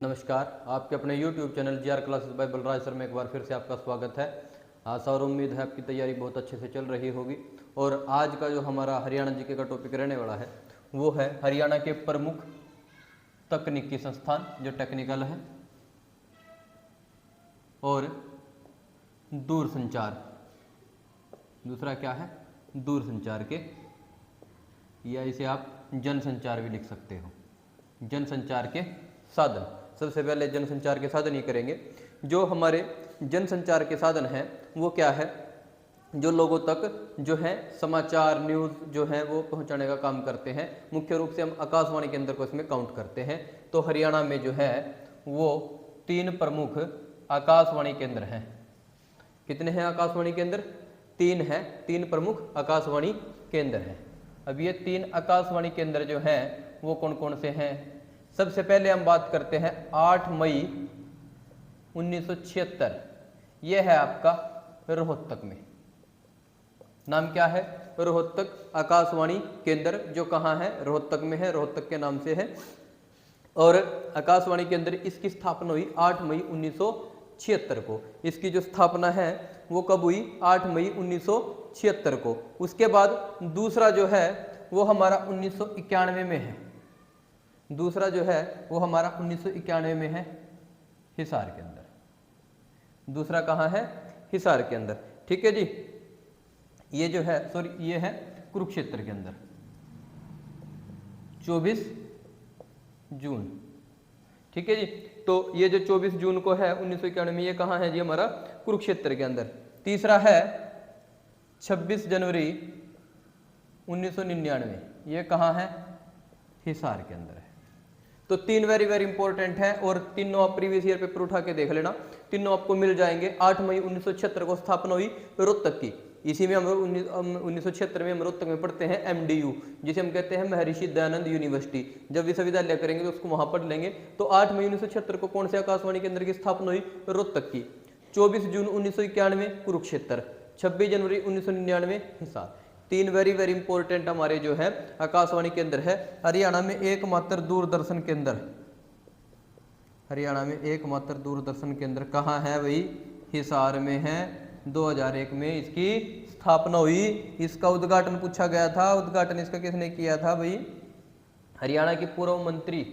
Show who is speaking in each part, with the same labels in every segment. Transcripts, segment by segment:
Speaker 1: नमस्कार, आपके अपने YouTube channel GR classes bye Balraj sir में एक बार फिर से आपका स्वागत है। आशा और उम्मीद है आपकी तैयारी बहुत अच्छे से चल रही होगी। और आज का जो हमारा हरियाणा जीके का टॉपिक रहने वाला है वो है हरियाणा के प्रमुख तकनीकी संस्थान जो टेक्निकल है और दूरसंचार। दूसरा क्या है? दूरसंचार के, या इसे आप जनसंचार भी लिख सकते हो। जनसंचार के साधन, सबसे पहले जनसंचार के साधन ही करेंगे। जो हमारे जनसंचार के साधन हैं वो क्या है? जो लोगों तक जो है समाचार न्यूज़ जो है वो पहुंचाने का काम करते हैं। मुख्य रूप से हम आकाशवाणी केंद्र को इसमें काउंट करते हैं। तो हरियाणा में जो है वो 3 प्रमुख आकाशवाणी केंद्र हैं। कितने हैं आकाशवाणी केंद्र? 3 हैं। 3 प्रमुख आकाशवाणी केंद्र हैं। अब ये 3 आकाशवाणी केंद्र जो हैं वो कौन कौन से हैं? सबसे पहले हम बात करते हैं 8 मई 1976। यह है आपका रोहतक में। नाम क्या है? रोहतक आकाशवाणी केंद्र, जो कहाँ है? रोहतक में है, रोहतक के नाम से है। और आकाशवाणी केंद्र इसकी स्थापना हुई 8 मई 1976 को। इसकी जो स्थापना है वो कब हुई? 8 मई 1976 को। उसके बाद दूसरा जो है वो हमारा 1991 में है। दूसरा जो है वो हमारा 1991 में है हिसार के अंदर। दूसरा कहाँ है? हिसार के अंदर। ठीक है जी। ये जो है ये है कुरुक्षेत्र के अंदर 24 जून। ठीक है जी। तो ये जो 24 जून को है 1991 में, ये कहाँ है जी? हमारा कुरुक्षेत्र के अंदर। तीसरा है 26 जनवरी 1999। ये कहाँ है? हिसार के अंदर है। तो 3 वेरी इंपॉर्टेंट है और तीनों आप प्रीवियस ईयर पेपर उठा के देख लेना, तीनों आपको मिल जाएंगे। 8 मई 1976 को स्थापना हुई रोहतक की। इसी में हम 1976 में हम रोहतक में पढ़ते हैं MDU, जिसे हम कहते हैं महर्षि दयानंद यूनिवर्सिटी। जब विश्वविद्यालय करेंगे तो उसको वहां पढ़ लेंगे। तो 8 मई 1976 को कौन से आकाशवाणी केंद्र की स्थापना हुई? रोहतक की। 24 जून 1991 कुरुक्षेत्र, 26 जनवरी 1999 हिसार। 3 वेरी इंपॉर्टेंट हमारे जो है आकाशवाणी केंद्र है। हरियाणा में एकमात्र दूरदर्शन केंद्र, हरियाणा में एकमात्र दूरदर्शन केंद्र कहाँ है भाई? हिसार में है। 2001 में इसकी स्थापना हुई। इसका उद्घाटन पूछा गया था। उद्घाटन इसका किसने किया था भाई? हरियाणा की पूर्व मंत्री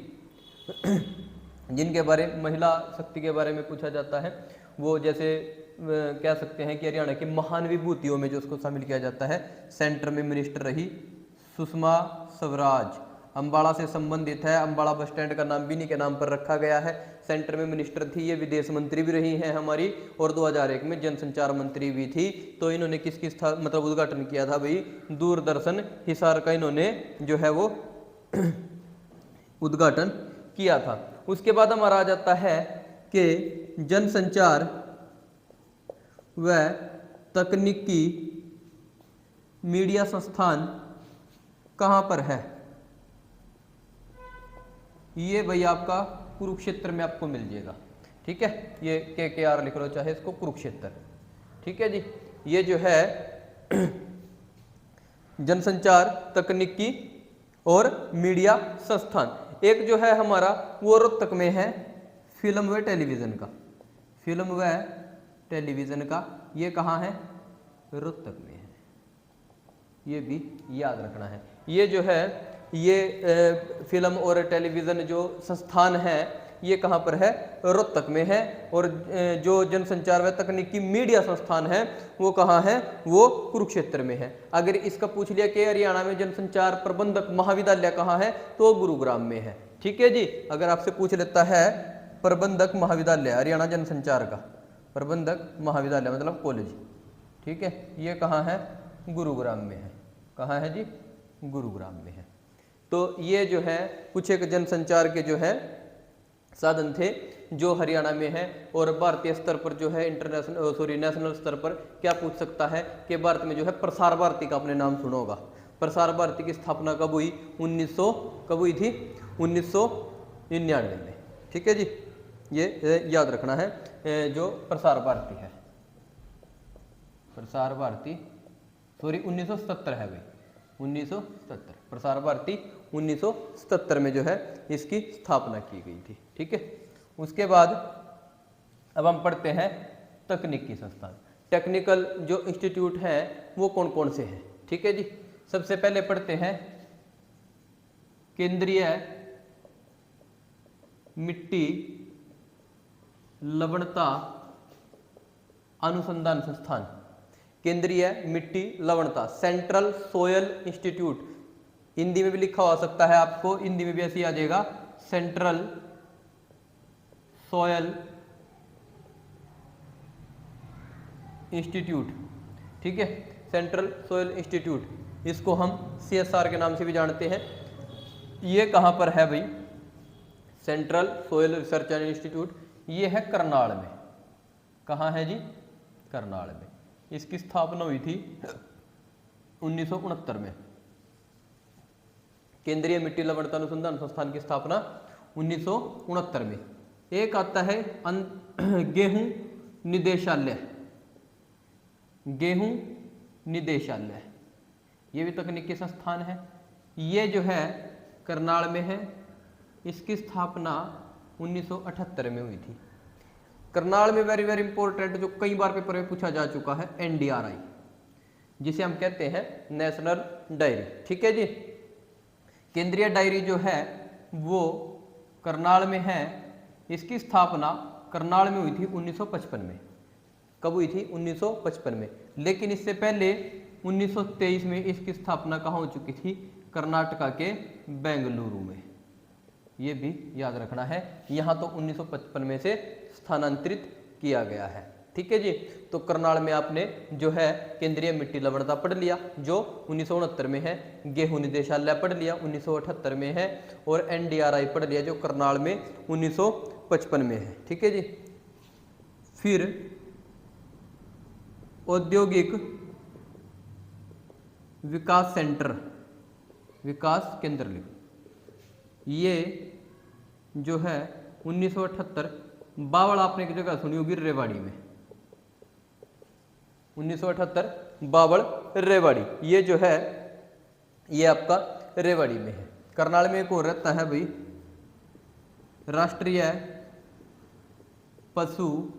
Speaker 1: जिनके बारे महिला शक्ति के बारे में पूछा जाता है, वो जैसे कह सकते हैं कि हरियाणा की महान विभूतियों में जो उसको शामिल किया जाता है। सेंटर में मिनिस्टर रही सुषमा स्वराज, अंबाला से संबंधित है। अंबाला बस स्टैंड का नाम भी इन्हीं के नाम पर रखा गया है। सेंटर में मिनिस्टर थी। ये विदेश मंत्री भी रही हैं हमारी, और 2001 में जनसंचार मंत्री भी थी। तो इन्होंने किसकी मतलब उद्घाटन किया था भाई? दूरदर्शन हिसार का इन्होंने जो है वो उद्घाटन किया था। उसके बाद हमारा आ जाता है कि जनसंचार व तकनीकी मीडिया संस्थान कहाँ पर है? ये भाई आपका कुरुक्षेत्र में आपको मिल जाएगा। ठीक है, ये KKR लिख लो चाहे इसको, कुरुक्षेत्र। ठीक है जी। ये जो है जनसंचार तकनीकी और मीडिया संस्थान। एक जो है हमारा वो रोहतक में है, फिल्म व टेलीविजन का। फिल्म व टेलीविजन का ये कहाँ है? रोहतक में है। ये भी याद रखना है। ये जो है ये फिल्म और टेलीविजन जो संस्थान है ये कहाँ पर है? रोहतक में है। और जो जनसंचार व तकनीकी मीडिया संस्थान है वो कहाँ है? वो कुरुक्षेत्र में है। अगर इसका पूछ लिया कि हरियाणा में जनसंचार प्रबंधक महाविद्यालय कहाँ है, तो गुरुग्राम में है। ठीक है जी। अगर आपसे पूछ लेता है प्रबंधक महाविद्यालय हरियाणा जनसंचार का, प्रबंधक महाविद्यालय मतलब कॉलेज, ठीक है, ये कहाँ है? गुरुग्राम में है। कहाँ है जी? गुरुग्राम में है। तो ये जो है कुछ एक जनसंचार के जो है साधन थे जो हरियाणा में है। और भारतीय स्तर पर जो है नेशनल स्तर पर क्या पूछ सकता है कि भारत में जो है प्रसार भारती का आपने नाम सुना होगा। प्रसार भारती की स्थापना कब हुई? 1900 कब हुई थी? 1999 में। ठीक है जी। ये याद रखना है। जो प्रसार भारती है, प्रसार भारती 1977 है भाई, 1977 प्रसार भारती 1977 में जो है इसकी स्थापना की गई थी। ठीक है। उसके बाद अब हम पढ़ते हैं तकनीकी संस्थान। टेक्निकल जो इंस्टीट्यूट हैं वो कौन कौन से हैं, ठीक है जी। सबसे पहले पढ़ते हैं केंद्रीय मिट्टी लवणता अनुसंधान संस्थान। केंद्रीय मिट्टी लवणता, सेंट्रल सोयल इंस्टीट्यूट, हिंदी में भी लिखा हो सकता है आपको, हिंदी में भी ऐसे ही आ जाएगा, सेंट्रल सोयल इंस्टीट्यूट, ठीक है, सेंट्रल सोयल इंस्टीट्यूट, इसको हम CSR के नाम से भी जानते हैं। ये कहाँ पर है भाई, central soil research and institute, ये है करनाल में। कहाँ है जी, करनाल में। इसकी स्थापना हुई थी 1969 में। केंद्रीय मिट्टी लवणता अनुसंधान संस्थान की स्थापना 1969 में। एक आता है गेहूं निदेशालय, गेहूं निदेशालय, ये भी तकनीकी संस्थान है। ये जो है करनाल में है, इसकी स्थापना 1978 में हुई थी। करनाल में वेरी वेरी इंपॉर्टेंट जो कई बार पेपर में पूछा जा चुका है, NDRI, जिसे हम कहते हैं नेशनल डायरी, ठीक है जी। केंद्रीय डायरी जो है वो करनाल में है। इसकी स्थापना करनाल में हुई थी 1955 में। कब हुई थी, 1955 में। लेकिन इससे पहले 1923 में इसकी स्थापना कहाँ हो चुकी थी, कर्नाटका के बेंगलुरु में। ये भी याद रखना है। यहाँ तो 1955 में से स्थानांतरित किया गया है, ठीक है जी। तो करनाल में आपने जो है केंद्रीय मिट्टी लवणता पढ़ लिया जो 1969 में है, गेहूं निदेशालय पढ़ लिया 1978 में है, और NDRI पढ़ लिया जो करनाल में 1955 में है, ठीक है जी। फिर औद्योगिक विकास सेंटर, विकास केंद्र लिख, ये जो है 1978, बावल आपने एक जगह सुनी होगी, रेवाड़ी में, 1978 बावल रेवाड़ी, ये जो है ये आपका रेवाड़ी में है। करनाल में एक और रहता है भाई, राष्ट्रीय पशु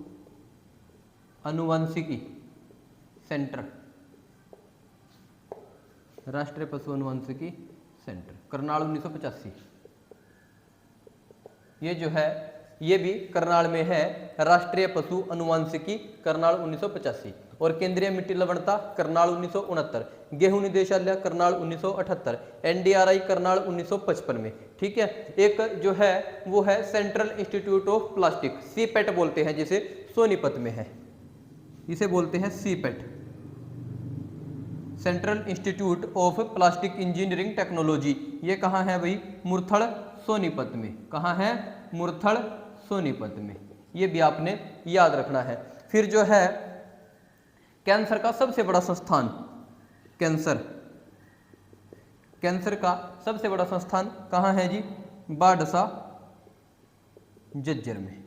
Speaker 1: अनुवांशिकी सेंटर, राष्ट्रीय पशु अनुवांशिकी सेंटर, करनाल 1985। ये जो है ये भी करनाल में है, राष्ट्रीय पशु अनुवांशिकी करनाल 1985, और केंद्रीय मिट्टी लवणता करनाल 1969, गेहूं निदेशालय करनाल 1978, NDRI करनाल 1955 में, ठीक है। एक जो है वो है central institute of plastic, CPET बोलते हैं जिसे, सोनीपत में है, इसे बोलते हैं CPET, central institute of plastic engineering technology. ये कहाँ है भाई, मुरथल सोनीपत में। कहाँ है, मुरथल सोनीपत में। ये भी आपने याद रखना है। फिर जो है कैंसर का सबसे बड़ा संस्थान, कैंसर का सबसे बड़ा संस्थान कहाँ है जी, बाडसा झज्जर में।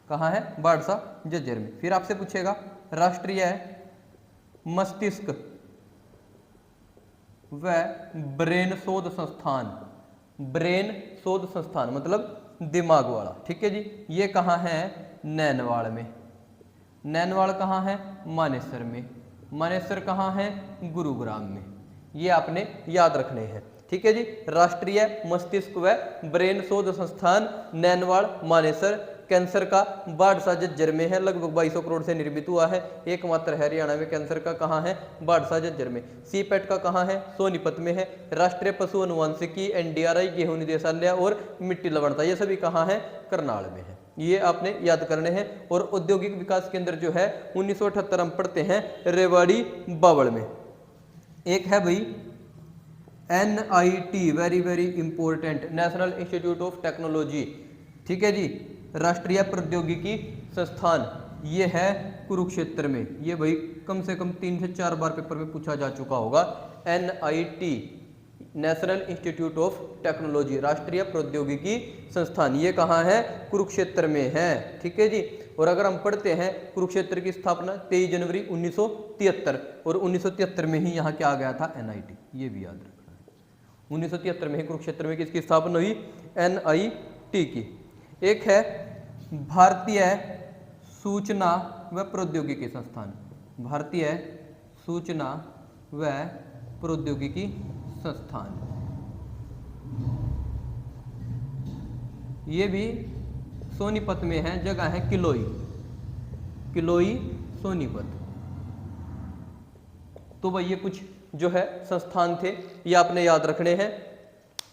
Speaker 1: कहाँ है, बाडसा झज्जर में। फिर आपसे पूछेगा राष्ट्रीय मस्तिष्क व ब्रेन शोध संस्थान, ब्रेन शोध संस्थान मतलब दिमाग वाला, ठीक है जी। ये कहाँ है, नैनवाड़ में। नैनवाड़ कहाँ है, मानेसर में। मानेसर कहाँ है, गुरुग्राम में। ये आपने याद रखने हैं, ठीक है जी। राष्ट्रीय मस्तिष्क व ब्रेन शोध संस्थान नैनवाड़ मानेसर, कैंसर का बाडसा झज्जर में है, लगभग 2200 करोड़ से निर्मित हुआ है, एकमात्र है हरियाणा में। कैंसर का कहाँ है, बाडसा झज्जर में। CPET का कहाँ है, सोनीपत में है। राष्ट्रीय पशु अनुवांशिकी, NDRI, गेहूं निदेशालय और मिट्टी लवणता, ये सभी कहाँ है, करनाल में है। ये आपने याद करने हैं। और औद्योगिक विकास केंद्र जो है 1978 हम पढ़ते हैं रेवाड़ी बावल में। एक है भाई NIT, very very important, national institute of technology, ठीक है जी, राष्ट्रीय प्रौद्योगिकी संस्थान। ये है कुरुक्षेत्र में। ये भाई कम से कम 3 से 4 बार पेपर में पूछा जा चुका होगा। NIT, national institute of technology, राष्ट्रीय प्रौद्योगिकी संस्थान, ये कहाँ है, कुरुक्षेत्र में है, ठीक है जी। और अगर हम पढ़ते हैं कुरुक्षेत्र की स्थापना 23 जनवरी 1973, और 1973 में ही यहाँ क्या आ गया था, NIT, ये भी याद रखना है। 1973 में ही कुरुक्षेत्र में किसकी स्थापना हुई, NIT की। एक है भारतीय सूचना व प्रौद्योगिकी संस्थान, भारतीय सूचना व प्रौद्योगिकी संस्थान, ये भी सोनीपत में है, जगह है किलोई, किलोई सोनीपत। तो भाई ये कुछ जो है संस्थान थे, ये आपने याद रखने हैं।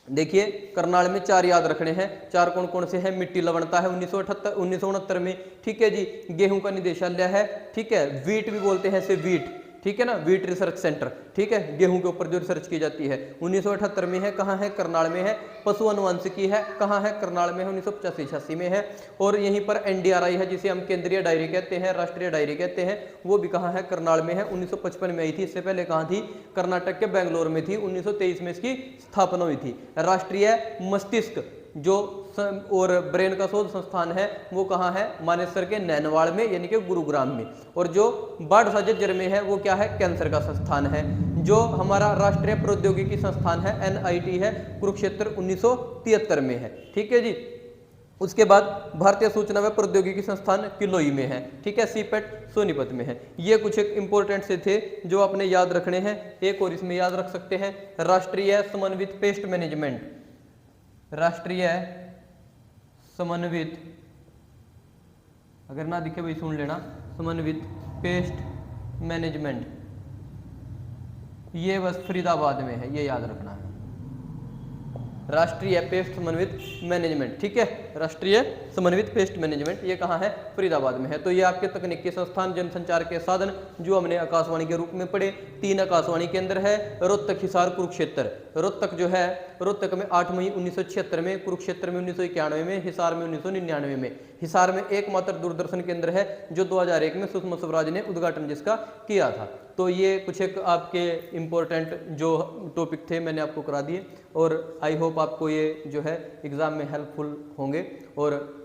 Speaker 1: देखिए करनाल में 4 याद रखने हैं। 4 कौन कौन से हैं? मिट्टी लवणता है 1969 में, ठीक है जी। गेहूं का निदेशालय है, ठीक है। वीट भी बोलते हैं इसे, वीट, ठीक है ना, वीट रिसर्च सेंटर, ठीक है, गेहूं के ऊपर जो रिसर्च की जाती है 1978 में है। कहाँ है? करनाल में है। पशु अनुवांशिकी है, कहाँ है? करनाल में है, 1985-86 में है। और यहीं पर एनडीआरआई है, जिसे हम केंद्रीय डायरी कहते हैं, राष्ट्रीय डायरी कहते हैं, वो भी कहाँ है? करनाल में है। 1955 में आई थी। इससे पहले कहाँ थी? कर्नाटक के बेंगलोर में थी। 1923 में इसकी स्थापना हुई थी। राष्ट्रीय मस्तिष्क जो और ब्रेन का शोध संस्थान है वो कहाँ है? मानेसर के नैनवाड़ में, यानी कि गुरुग्राम में। और जो बाढ़ जज्जर में है वो क्या है? कैंसर का संस्थान है। जो हमारा राष्ट्रीय प्रौद्योगिकी संस्थान है एनआईटी है, कुरुक्षेत्र 1973 में है, ठीक है जी। उसके बाद भारतीय सूचना व प्रौद्योगिकी संस्थान किलोई में है, ठीक है। सीपेट सोनीपत में है। ये कुछ एक इंपॉर्टेंट से थे जो आपने याद रखने हैं। एक और इसमें याद रख सकते हैं, राष्ट्रीय समन्वित पेस्ट मैनेजमेंट, राष्ट्रीय समन्वित, अगर ना दिखे भाई सुन लेना, समन्वित पेस्ट मैनेजमेंट, ये बस फरीदाबाद में है, ये याद रखना है। राष्ट्रीय पेस्ट समन्वित मैनेजमेंट, ठीक है, राष्ट्रीय समन्वित पेस्ट मैनेजमेंट, ये कहाँ है? फरीदाबाद में है। तो ये आपके तकनीकी संस्थान, जनसंचार के साधन जो हमने आकाशवाणी के रूप में पढ़े, 3 आकाशवाणी केंद्र है, रोहतक, हिसार, कुरुक्षेत्र। रोहतक जो है, रोहतक में 8 मई 1976 में, कुरुक्षेत्र में 1991 में, हिसार में 1999 में। हिसार में एकमात्र दूरदर्शन केंद्र है जो 2001 में सुषमा स्वराज ने उद्घाटन जिसका किया था। तो ये कुछ एक आपके इम्पोर्टेंट जो टॉपिक थे मैंने आपको करा दिए, और आई होप आपको ये जो है एग्जाम में हेल्पफुल होंगे, और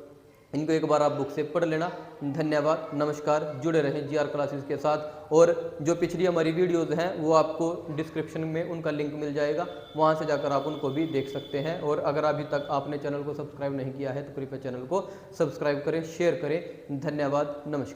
Speaker 1: इनको एक बार आप बुक से पढ़ लेना। धन्यवाद, नमस्कार, जुड़े रहें जीआर क्लासेस के साथ। और जो पिछली हमारी वीडियोस हैं वो आपको डिस्क्रिप्शन में उनका लिंक मिल जाएगा, वहां से जाकर आप उनको भी देख सकते हैं। और अगर अभी तक आपने चैनल को सब्सक्राइब नहीं किया है तो कृपया चैनल को सब्सक्राइब करें, शेयर करें। धन्यवाद, नमस्कार।